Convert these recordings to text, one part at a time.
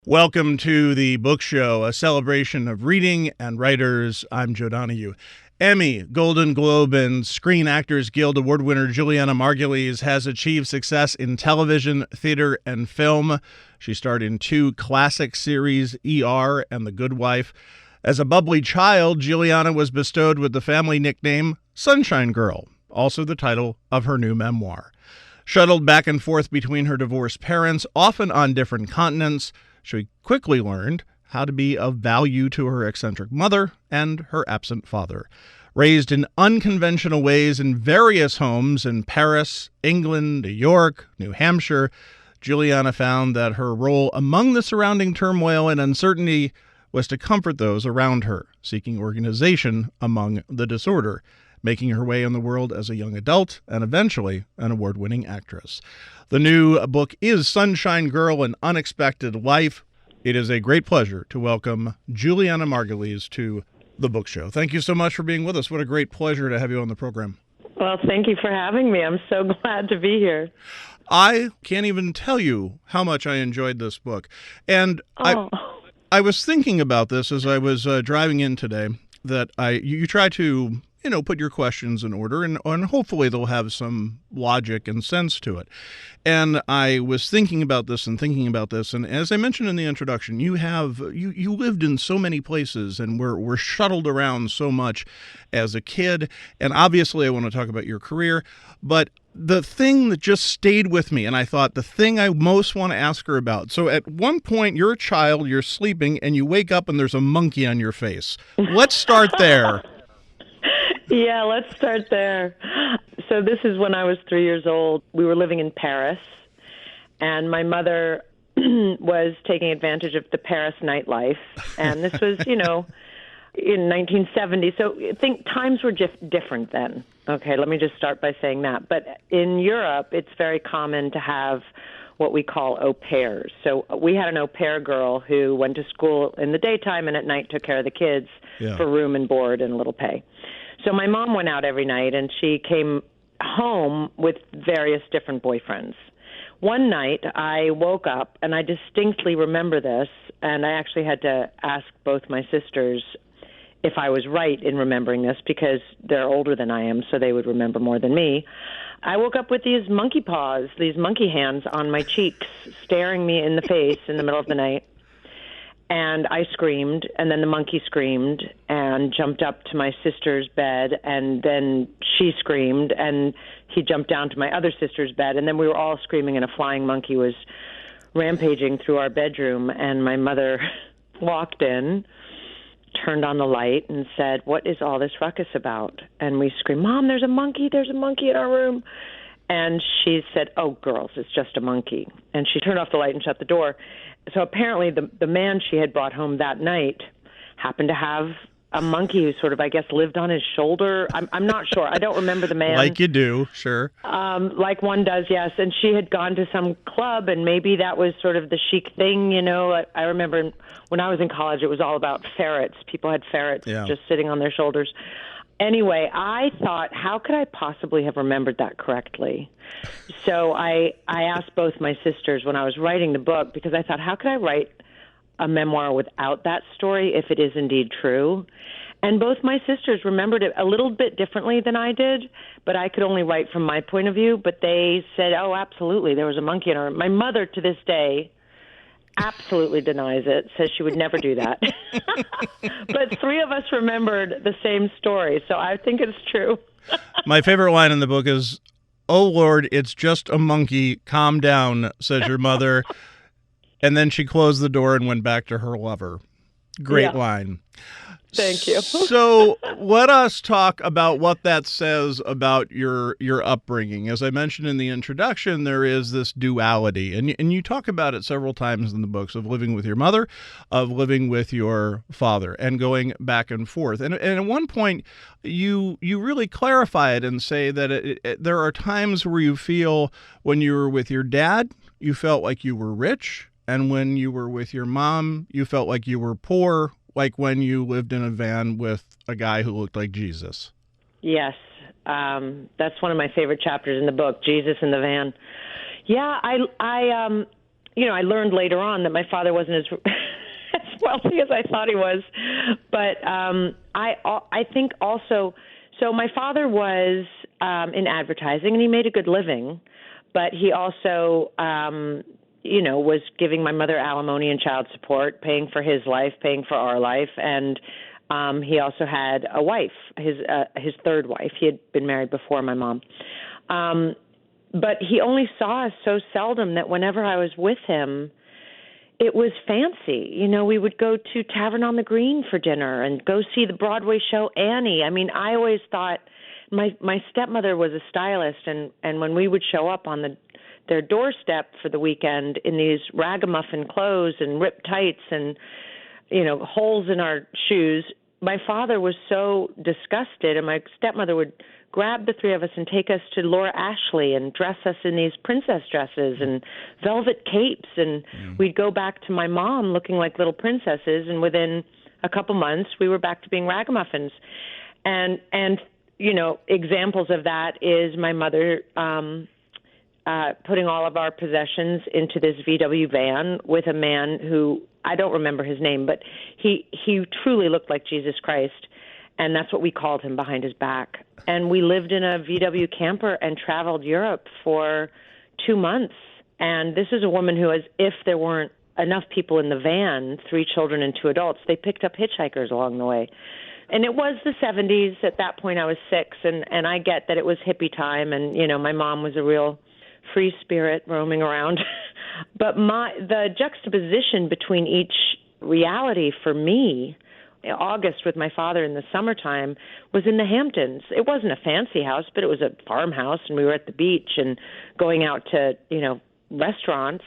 Welcome to the Book Show, a celebration of reading and writers. I'm Joe Donahue. Emmy, Golden Globe, and Screen Actors Guild Award winner Julianna Margulies has achieved success in television, theater, and film. She starred in two classic series, ER and The Good Wife. As a bubbly child, Julianna was bestowed with the family nickname Sunshine Girl, also the title of her new memoir. Shuttled back and forth between her divorced parents, often on different continents, she quickly learned how to be of value to her eccentric mother and her absent father. Raised in unconventional ways in various homes in Paris, England, New York, New Hampshire, Julianna found that her role among the surrounding turmoil and uncertainty was to comfort those around her, seeking organization among the disorder, making her way in the world as a young adult and eventually an award-winning actress. The new book is Sunshine Girl, An Unexpected Life. It is a great pleasure to welcome Julianna Margulies to the Book Show. Thank you so much for being with us. What a great pleasure to have you on the program. Well, thank you for having me. I'm so glad to be here. I can't even tell you how much I enjoyed this book. And I was thinking about this as I was driving in today, that you try to put your questions in order, and hopefully they'll have some logic and sense to it. And I was thinking about this, and as I mentioned in the introduction, you lived in so many places and were shuttled around so much as a kid. And obviously I want to talk about your career, but the thing that just stayed with me, and I thought the thing I most want to ask her about. So at one point, you're a child, you're sleeping, and you wake up and there's a monkey on your face. Let's start there. Yeah, let's start there. So this is when I was 3 years old. We were living in Paris, and my mother was taking advantage of the Paris nightlife. And this was, in 1970. So I think times were just different then. Okay, let me just start by saying that. But in Europe, it's very common to have what we call au pairs. So we had an au pair girl who went to school in the daytime and at night took care of the kids for room and board and a little pay. So my mom went out every night, and she came home with various different boyfriends. One night, I woke up, and I distinctly remember this, and I actually had to ask both my sisters if I was right in remembering this, because they're older than I am, so they would remember more than me. I woke up with these monkey paws, these monkey hands on my cheeks, staring me in the face in the middle of the night. And I screamed, and then the monkey screamed and jumped up to my sister's bed, and then she screamed, and he jumped down to my other sister's bed, and then we were all screaming, and a flying monkey was rampaging through our bedroom, and my mother walked in, turned on the light, and said, "What is all this ruckus about?" And we screamed, "Mom, there's a monkey in our room." And she said, "Oh, girls, it's just a monkey." And she turned off the light and shut the door. So apparently the man she had brought home that night happened to have a monkey who sort of, I guess, lived on his shoulder. I'm not sure. I don't remember the man. Like you do, sure. Like one does, yes. And she had gone to some club, and maybe that was sort of the chic thing, I remember when I was in college, it was all about ferrets. People had ferrets just sitting on their shoulders. Anyway, I thought, how could I possibly have remembered that correctly? So I asked both my sisters when I was writing the book, because I thought, how could I write a memoir without that story if it is indeed true? And both my sisters remembered it a little bit differently than I did, but I could only write from my point of view. But they said, oh, absolutely, there was a monkey in her. My mother, to this day, absolutely denies it, says she would never do that. But three of us remembered the same story, so I think it's true. My favorite line in the book is, "Oh, Lord, it's just a monkey. Calm down," says your mother. And then she closed the door and went back to her lover. Great line. Thank you. So let us talk about what that says about your upbringing. As I mentioned in the introduction, there is this duality, and you talk about it several times in the books, of living with your mother, of living with your father, and going back and forth. And at one point, you really clarify it and say that there are times where you feel when you were with your dad, you felt like you were rich, and when you were with your mom, you felt like you were poor, like when you lived in a van with a guy who looked like Jesus. Yes. That's one of my favorite chapters in the book, Jesus in the van. Yeah, I I learned later on that my father wasn't as as wealthy as I thought he was. But I think also, so my father was in advertising, and he made a good living, but he also, was giving my mother alimony and child support, paying for his life, paying for our life, and he also had a wife, his third wife. He had been married before my mom. But he only saw us so seldom that whenever I was with him, it was fancy. We would go to Tavern on the Green for dinner and go see the Broadway show Annie. I mean, I always thought my stepmother was a stylist, and when we would show up on their doorstep for the weekend in these ragamuffin clothes and ripped tights and, holes in our shoes, my father was so disgusted, and my stepmother would grab the three of us and take us to Laura Ashley and dress us in these princess dresses and velvet capes, and we'd go back to my mom looking like little princesses, and within a couple months we were back to being ragamuffins. And examples of that is my mother putting all of our possessions into this VW van with a man who, I don't remember his name, but he truly looked like Jesus Christ, and that's what we called him behind his back. And we lived in a VW camper and traveled Europe for 2 months. And this is a woman who, as if there weren't enough people in the van, 3 children and 2 adults, they picked up hitchhikers along the way. And it was the 70s. At that point, I was 6, and I get that it was hippie time, and, my mom was a real free spirit roaming around. But the juxtaposition between each reality for me, August with my father in the summertime, was in the Hamptons. It wasn't a fancy house, but it was a farmhouse, and we were at the beach and going out to, restaurants.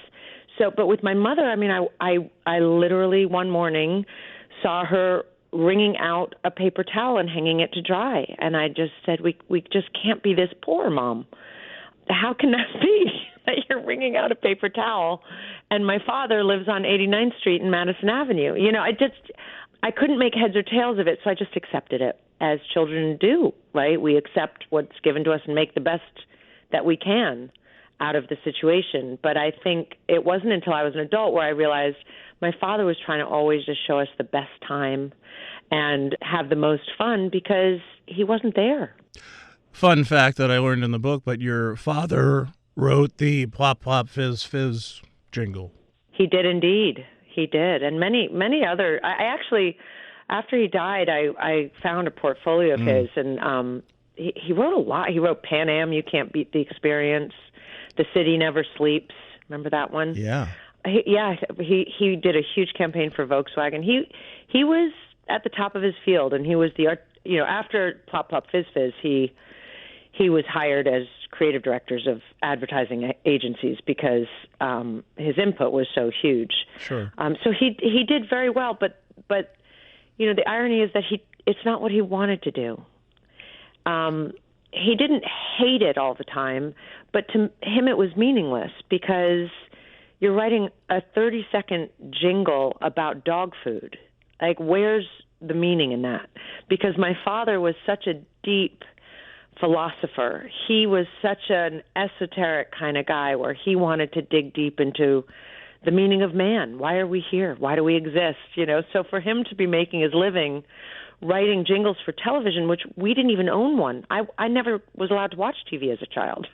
So, but with my mother, I mean, I literally one morning saw her wringing out a paper towel and hanging it to dry. And I just said, we just can't be this poor, Mom. How can that be, that you're wringing out a paper towel? And my father lives on 89th Street and Madison Avenue. I couldn't make heads or tails of it, so I just accepted it, as children do, right? We accept what's given to us and make the best that we can out of the situation. But I think it wasn't until I was an adult where I realized my father was trying to always just show us the best time and have the most fun because he wasn't there. Fun fact that I learned in the book, but your father wrote the Plop Plop Fizz Fizz jingle. He did indeed. He did. And many other, I actually, after he died, I found a portfolio of his, and he wrote a lot. He wrote Pan Am, You Can't Beat the Experience, The City Never Sleeps. Remember that one? Yeah. He did a huge campaign for Volkswagen. He was at the top of his field, and he was after Plop Plop Fizz Fizz, he was hired as creative directors of advertising agencies because his input was so huge. Sure. So he did very well, but the irony is that it's not what he wanted to do. He didn't hate it all the time, but to him it was meaningless because you're writing a 30-second jingle about dog food. Like, where's the meaning in that? Because my father was such a deep philosopher. He was such an esoteric kind of guy where he wanted to dig deep into the meaning of man. Why are we here? Why do we exist? So for him to be making his living writing jingles for television, which we didn't even own one. I never was allowed to watch TV as a child.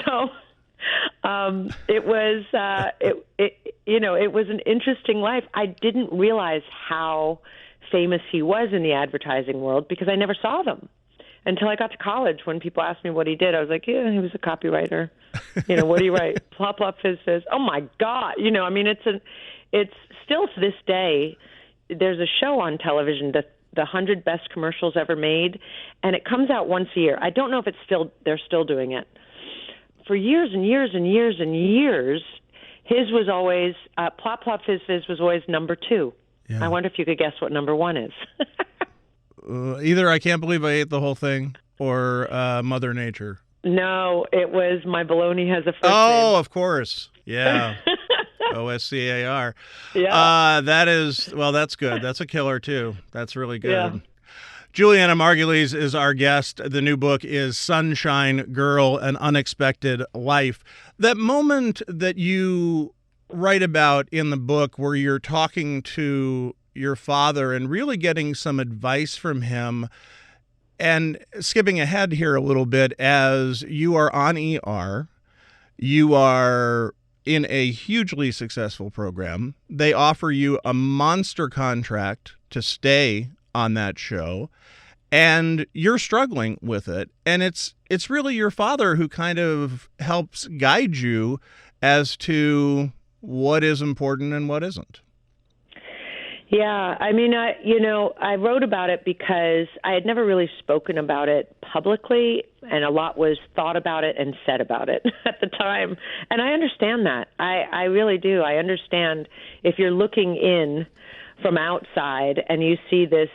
So it was it was an interesting life. I didn't realize how famous he was in the advertising world because I never saw them until I got to college. When people asked me what he did, I was like, yeah, he was a copywriter. What do you write? Plop Plop Fizz Fizz. Oh my God. It's still to this day, there's a show on television, the 100 Best Commercials Ever Made, and it comes out once a year. I don't know if they're still doing it. For years and years and years and years, his was always, Plop Plop Fizz Fizz was always number 2. Yeah. I wonder if you could guess what number 1 is. Either I Can't Believe I Ate the Whole Thing or Mother Nature. No, it was My Baloney Has a First Name. Oh, of course. Yeah. OSCAR. Yeah. That's good. That's a killer, too. That's really good. Yeah. Julianna Margulies is our guest. The new book is Sunshine Girl, An Unexpected Life. That moment that you write about in the book where you're talking to your father and really getting some advice from him. And skipping ahead here a little bit, as you are on ER, you are in a hugely successful program. They offer you a monster contract to stay on that show, and you're struggling with it. And it's really your father who kind of helps guide you as to what is important and what isn't. Yeah, I mean, I wrote about it because I had never really spoken about it publicly, and a lot was thought about it and said about it at the time. And I understand that. I really do. I understand if you're looking in from outside and you see this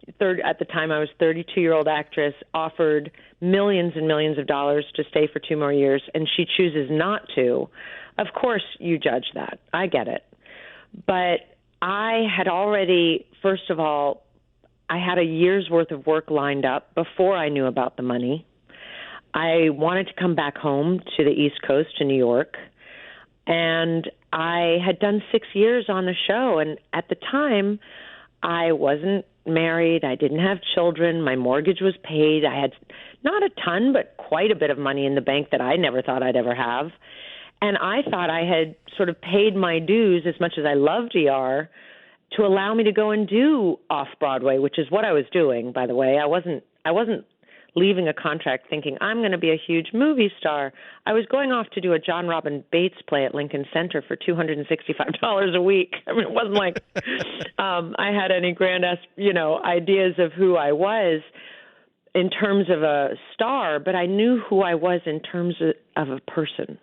at the time I was 32-year-old actress offered millions and millions of dollars to stay for 2 more years, and she chooses not to. Of course, you judge that. I get it. But I had already, first of all, I had a year's worth of work lined up before I knew about the money. I wanted to come back home to the East Coast to New York, and I had done 6 years on the show, and at the time, I wasn't married. I didn't have children. My mortgage was paid. I had not a ton, but quite a bit of money in the bank that I never thought I'd ever have. And I thought I had sort of paid my dues, as much as I loved ER, to allow me to go and do off-Broadway, which is what I was doing, by the way. I wasn't leaving a contract thinking I'm going to be a huge movie star. I was going off to do a John Robin Bates play at Lincoln Center for $265 a week. I mean, it wasn't like I had any grand, ideas of who I was in terms of a star, but I knew who I was in terms of a person.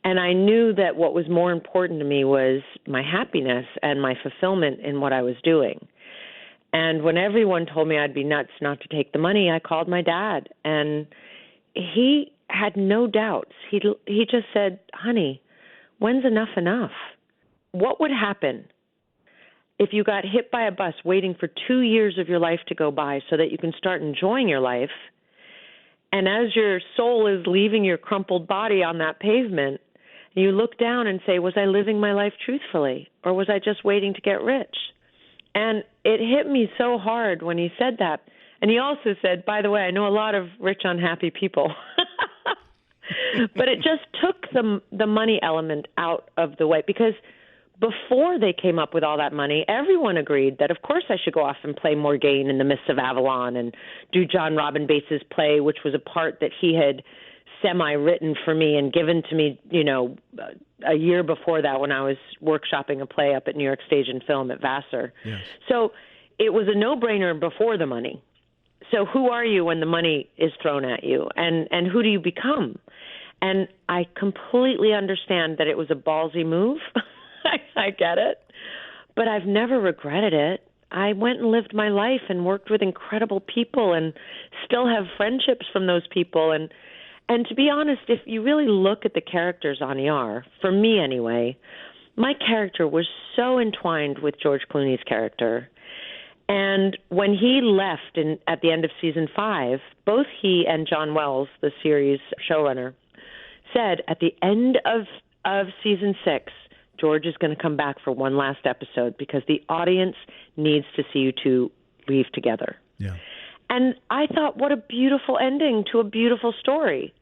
And I knew that what was more important to me was my happiness and my fulfillment in what I was doing. And when everyone told me I'd be nuts not to take the money, I called my dad, and he had no doubts. He just said, "Honey, when's enough enough? What would happen if you got hit by a bus waiting for 2 years of your life to go by so that you can start enjoying your life? And as your soul is leaving your crumpled body on that pavement, you look down and say, was I living my life truthfully, or was I just waiting to get rich?" And it hit me so hard when he said that. And he also said, by the way, I know a lot of rich, unhappy people. But it just took the money element out of the way, because before they came up with all that money, everyone agreed that, of course, I should go off and play Morgaine in The Mists of Avalon and do John Robin Bates' play, which was a part that he had semi-written for me and given to me, a year before that when I was workshopping a play up at New York Stage and Film at Vassar. Yes. So it was a no-brainer before the money. So who are you when the money is thrown at you? And who do you become? And I completely understand that it was a ballsy move. I get it. But I've never regretted it. I went and lived my life and worked with incredible people and still have friendships from those people. And to be honest, if you really look at the characters on ER, for me anyway, my character was so entwined with George Clooney's character. And when he left at the end of season 5, both he and John Wells, the series showrunner, said at the end of season 6, George is going to come back for one last episode because the audience needs to see you two leave together. Yeah. And I thought, what a beautiful ending to a beautiful story.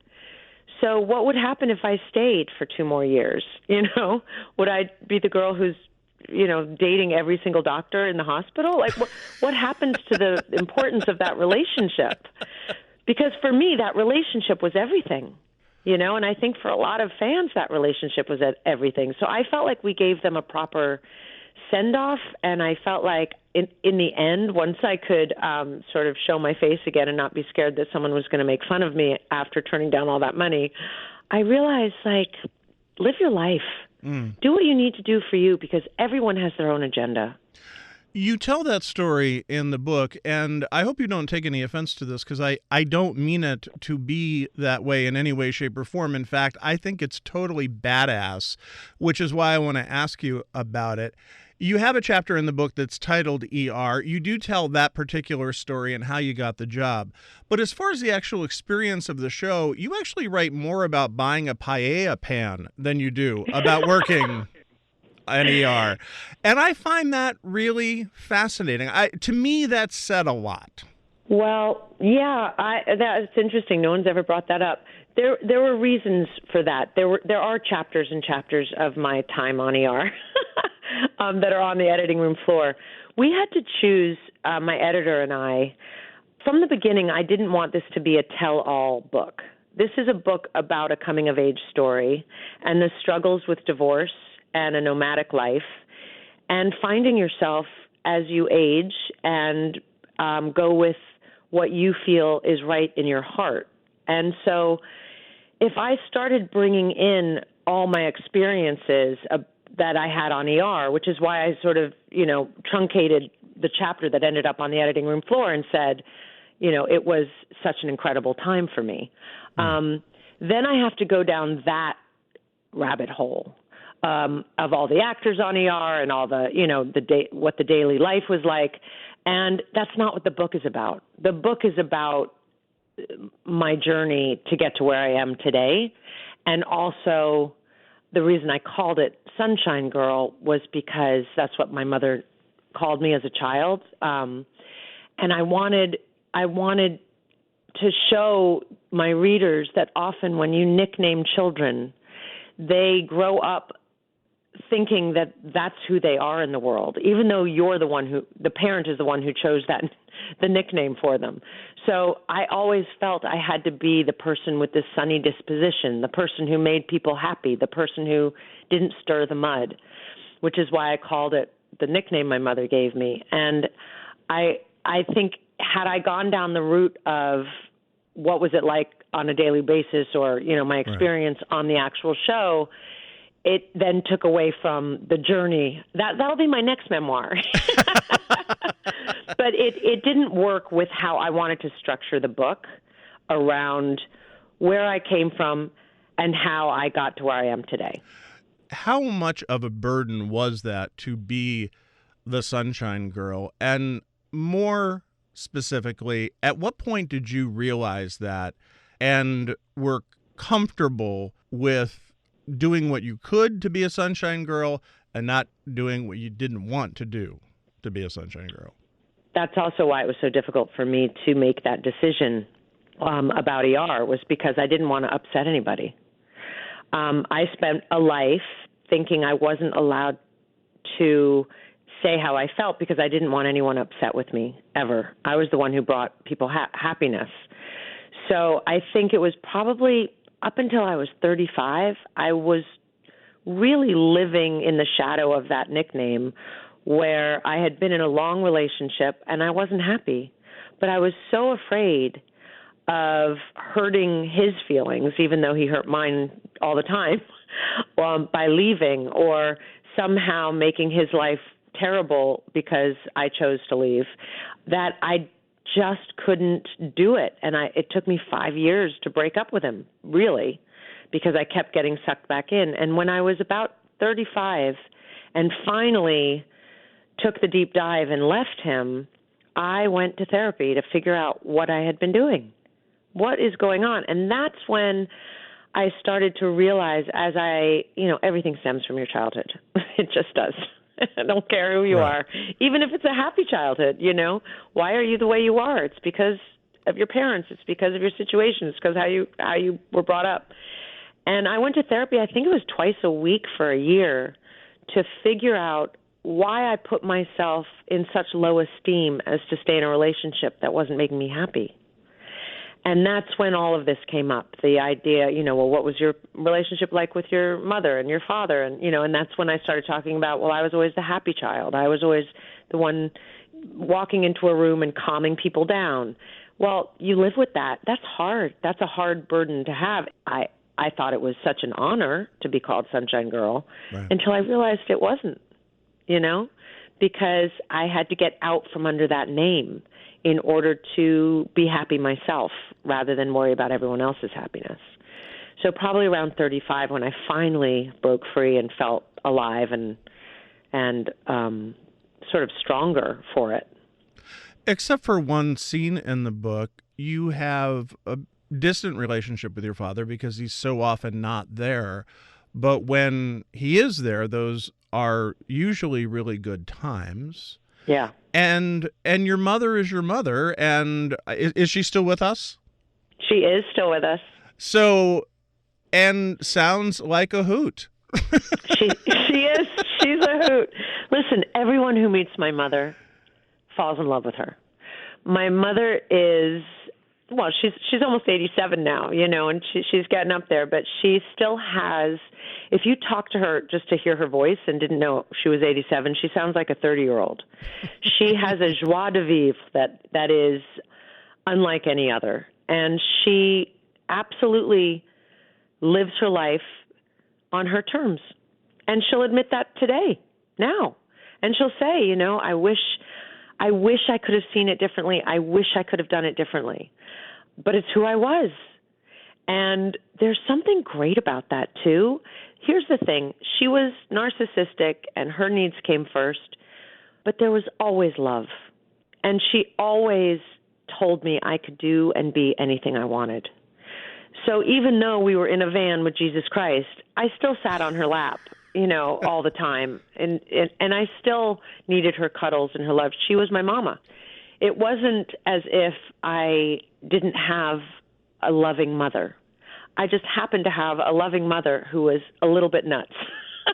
So what would happen if I stayed for 2 more years? Would I be the girl who's, dating every single doctor in the hospital? Like, what happens to the importance of that relationship? Because for me, that relationship was everything, and I think for a lot of fans, that relationship was everything. So I felt like we gave them a proper send-off, and I felt like in the end, once I could sort of show my face again and not be scared that someone was going to make fun of me after turning down all that money, I realized, live your life. Do what you need to do for you, because everyone has their own agenda. You tell that story in the book, and I hope you don't take any offense to this, because I don't mean it to be that way in any way, shape, or form. In fact, I think it's totally badass, which is why I want to ask you about it. You have a chapter in the book that's titled ER. You do tell that particular story and how you got the job. But as far as the actual experience of the show, you actually write more about buying a paella pan than you do about working and ER. And I find that really fascinating. To me, that said a lot. Well, yeah, that's interesting. No one's ever brought that up. There were reasons for that. There are chapters and chapters of my time on ER that are on the editing room floor. We had to choose, my editor and I, from the beginning. I didn't want this to be a tell-all book. This is a book about a coming-of-age story and the struggles with divorce and a nomadic life and finding yourself as you age and go with what you feel is right in your heart. And so if I started bringing in all my experiences that I had on ER, which is why I sort of, truncated the chapter that ended up on the editing room floor and said, it was such an incredible time for me. Then I have to go down that rabbit hole of all the actors on ER and all the, what the daily life was like. And that's not what the book is about. The book is about my journey to get to where I am today. And also the reason I called it Sunshine Girl was because that's what my mother called me as a child. And I wanted to show my readers that often when you nickname children, they grow up thinking that that's who they are in the world, even though you're the parent is the one who chose the nickname for them. So I always felt I had to be the person with this sunny disposition, the person who made people happy, the person who didn't stir the mud, which is why I called it the nickname my mother gave me. And I think had I gone down the route of what was it like on a daily basis or, my experience on the actual show, it then took away from the journey. That'll be my next memoir. But it didn't work with how I wanted to structure the book around where I came from and how I got to where I am today. How much of a burden was that to be the Sunshine Girl? And more specifically, at what point did you realize that and were comfortable with doing what you could to be a Sunshine Girl and not doing what you didn't want to do to be a Sunshine Girl? That's also why it was so difficult for me to make that decision about ER, was because I didn't want to upset anybody. I spent a life thinking I wasn't allowed to say how I felt because I didn't want anyone upset with me, ever. I was the one who brought people happiness. So I think it was probably up until I was 35, I was really living in the shadow of that nickname, where I had been in a long relationship and I wasn't happy. But I was so afraid of hurting his feelings, even though he hurt mine all the time, by leaving or somehow making his life terrible because I chose to leave, that I just couldn't do it. And it took me 5 years to break up with him, really, because I kept getting sucked back in. And when I was about 35 and finally took the deep dive and left him, I went to therapy to figure out what I had been doing. What is going on? And that's when I started to realize, everything stems from your childhood. It just does. I don't care who you are, even if it's a happy childhood, Why are you the way you are? It's because of your parents. It's because of your situation. It's because how you were brought up. And I went to therapy, I think it was twice a week for a year, to figure out why I put myself in such low esteem as to stay in a relationship that wasn't making me happy. And that's when all of this came up, the idea, what was your relationship like with your mother and your father? And, and that's when I started talking about, I was always the happy child. I was always the one walking into a room and calming people down. Well, you live with that. That's hard. That's a hard burden to have. I thought it was such an honor to be called Sunshine Girl until I realized it wasn't, because I had to get out from under that name in order to be happy myself rather than worry about everyone else's happiness. So probably around 35 when I finally broke free and felt alive and sort of stronger for it. Except for one scene in the book, you have a distant relationship with your father because he's so often not there. But when he is there, those are usually really good times. Yeah. And your mother is your mother, and is she still with us? She is still with us. So, and sounds like a hoot. She is. She's a hoot. Listen, everyone who meets my mother falls in love with her. My mother is, well, she's almost 87 now, and she's getting up there, but she still has, if you talk to her just to hear her voice and didn't know she was 87, she sounds like a 30-year-old. She has a joie de vivre that is unlike any other. And she absolutely lives her life on her terms. And she'll admit that today, now. And she'll say, I wish I could have seen it differently. I wish I could have done it differently. But it's who I was. And there's something great about that, too. Here's the thing. She was narcissistic, and her needs came first. But there was always love. And she always told me I could do and be anything I wanted. So even though we were in a van with Jesus Christ, I still sat on her lap, all the time. And I still needed her cuddles and her love. She was my mama. It wasn't as if I didn't have a loving mother. I just happened to have a loving mother who was a little bit nuts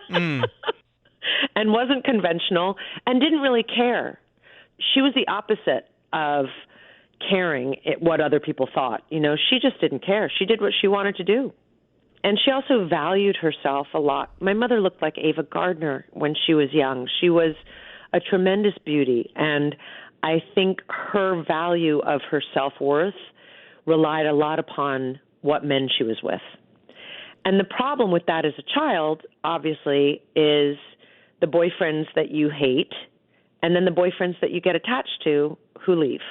and wasn't conventional and didn't really care. She was the opposite of caring what other people thought. She just didn't care. She did what she wanted to do. And she also valued herself a lot. My mother looked like Ava Gardner when she was young. She was a tremendous beauty. And I think her value of her self-worth relied a lot upon what men she was with. And the problem with that as a child, obviously, is the boyfriends that you hate and then the boyfriends that you get attached to who leave.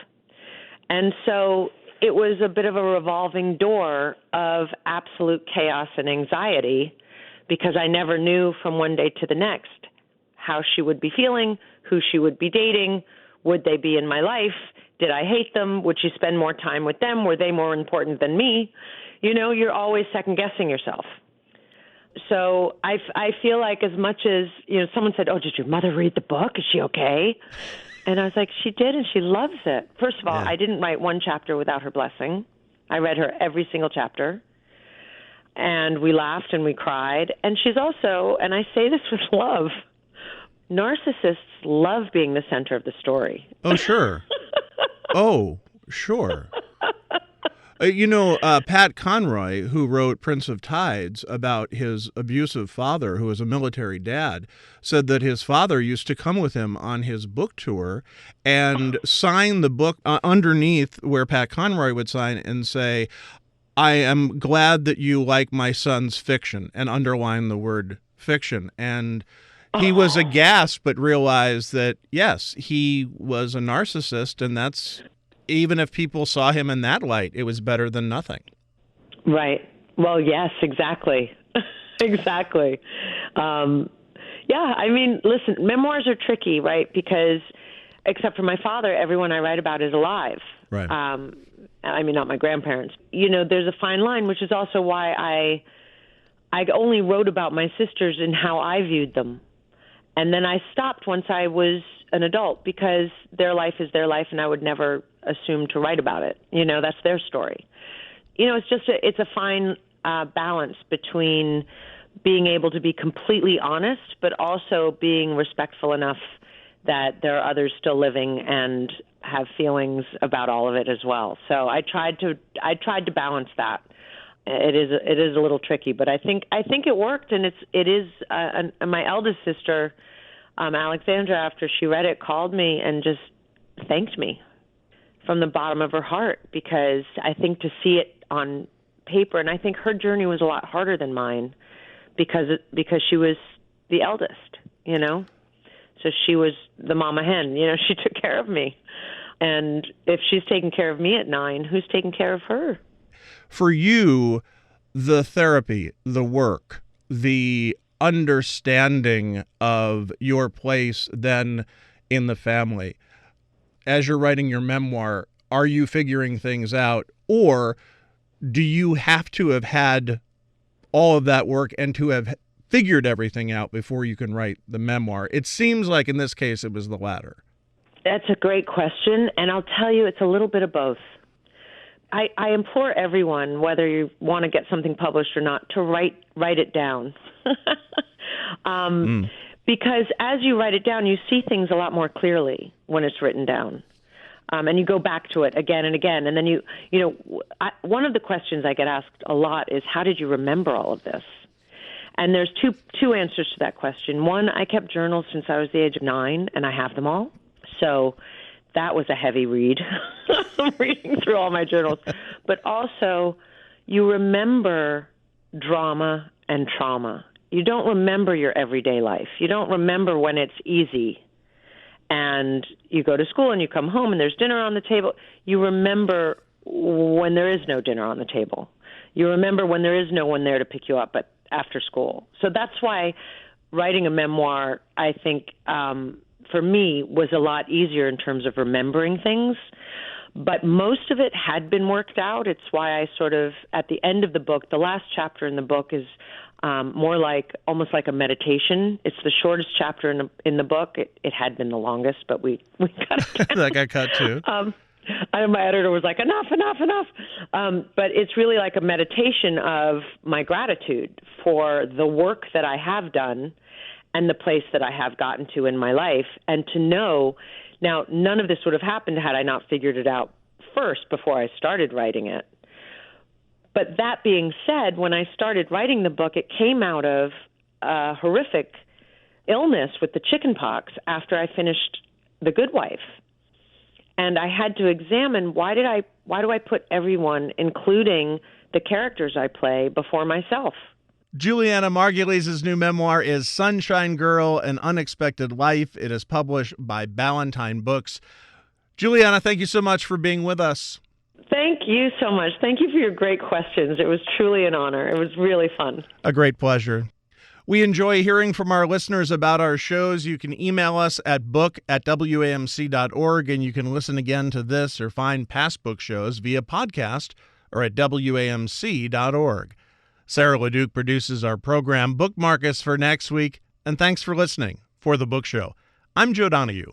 And so it was a bit of a revolving door of absolute chaos and anxiety because I never knew from one day to the next how she would be feeling, who she would be dating, would they be in my life, did I hate them, would she spend more time with them, were they more important than me? You're always second-guessing yourself. So I feel like as much as, someone said, oh, did your mother read the book? Is she okay? And I was like, she did, and she loves it. First of all, I didn't write one chapter without her blessing. I read her every single chapter. And we laughed and we cried. And she's also, and I say this with love, narcissists love being the center of the story. Oh, sure. Oh, sure. Pat Conroy, who wrote Prince of Tides about his abusive father, who was a military dad, said that his father used to come with him on his book tour and sign the book underneath where Pat Conroy would sign and say, I am glad that you like my son's fiction, and underline the word fiction. And he was aghast, but realized that, yes, he was a narcissist, and that's... even if people saw him in that light, it was better than nothing. Right. Well, yes, exactly. Exactly. Listen, memoirs are tricky, right? Because except for my father, everyone I write about is alive. Right. Not my grandparents. There's a fine line, which is also why I only wrote about my sisters and how I viewed them. And then I stopped once I was an adult because their life is their life, and I would never assume to write about it. That's their story. It's a fine balance between being able to be completely honest, but also being respectful enough that there are others still living and have feelings about all of it as well. So I tried to balance that. It is a little tricky, but I think it worked, and it is. My eldest sister, Alexandra, after she read it, called me and just thanked me from the bottom of her heart, because I think to see it on paper, and I think her journey was a lot harder than mine because she was the eldest, So she was the mama hen, she took care of me. And if she's taking care of me at 9, who's taking care of her? For you, the therapy, the work, the understanding of your place then in the family, as you're writing your memoir, are you figuring things out, or do you have to have had all of that work and to have figured everything out before you can write the memoir? It seems like in this case it was the latter. That's a great question, and I'll tell you it's a little bit of both. I implore everyone, whether you want to get something published or not, to write it down. Because as you write it down, you see things a lot more clearly when it's written down. And you go back to it again and again. And then one of the questions I get asked a lot is, how did you remember all of this? And there's two answers to that question. One, I kept journals since I was the age of 9, and I have them all. So that was a heavy read, reading through all my journals. But also, you remember drama and trauma. You don't remember your everyday life. You don't remember when it's easy and you go to school and you come home and there's dinner on the table. You remember when there is no dinner on the table. You remember when there is no one there to pick you up after school. So that's why writing a memoir, I think, for me, was a lot easier in terms of remembering things. But most of it had been worked out. It's why I sort of, at the end of the book, the last chapter in the book is more like, almost like a meditation. It's the shortest chapter in the book. It had been the longest, but we cut it down. That got cut too. My editor was like, enough. But it's really like a meditation of my gratitude for the work that I have done and the place that I have gotten to in my life. And to know, now, none of this would have happened had I not figured it out first before I started writing it. But that being said, when I started writing the book, it came out of a horrific illness with the chickenpox after I finished The Good Wife. And I had to examine, why do I put everyone, including the characters I play, before myself? Julianna Margulies' new memoir is Sunshine Girl, An Unexpected Life. It is published by Ballantine Books. Julianna, thank you so much for being with us. Thank you so much. Thank you for your great questions. It was truly an honor. It was really fun. A great pleasure. We enjoy hearing from our listeners about our shows. You can email us at book@wamc.org, and you can listen again to this or find past book shows via podcast or at wamc.org. Sarah LeDuc produces our program. Bookmark us for next week, and thanks for listening. For The Book Show, I'm Joe Donahue.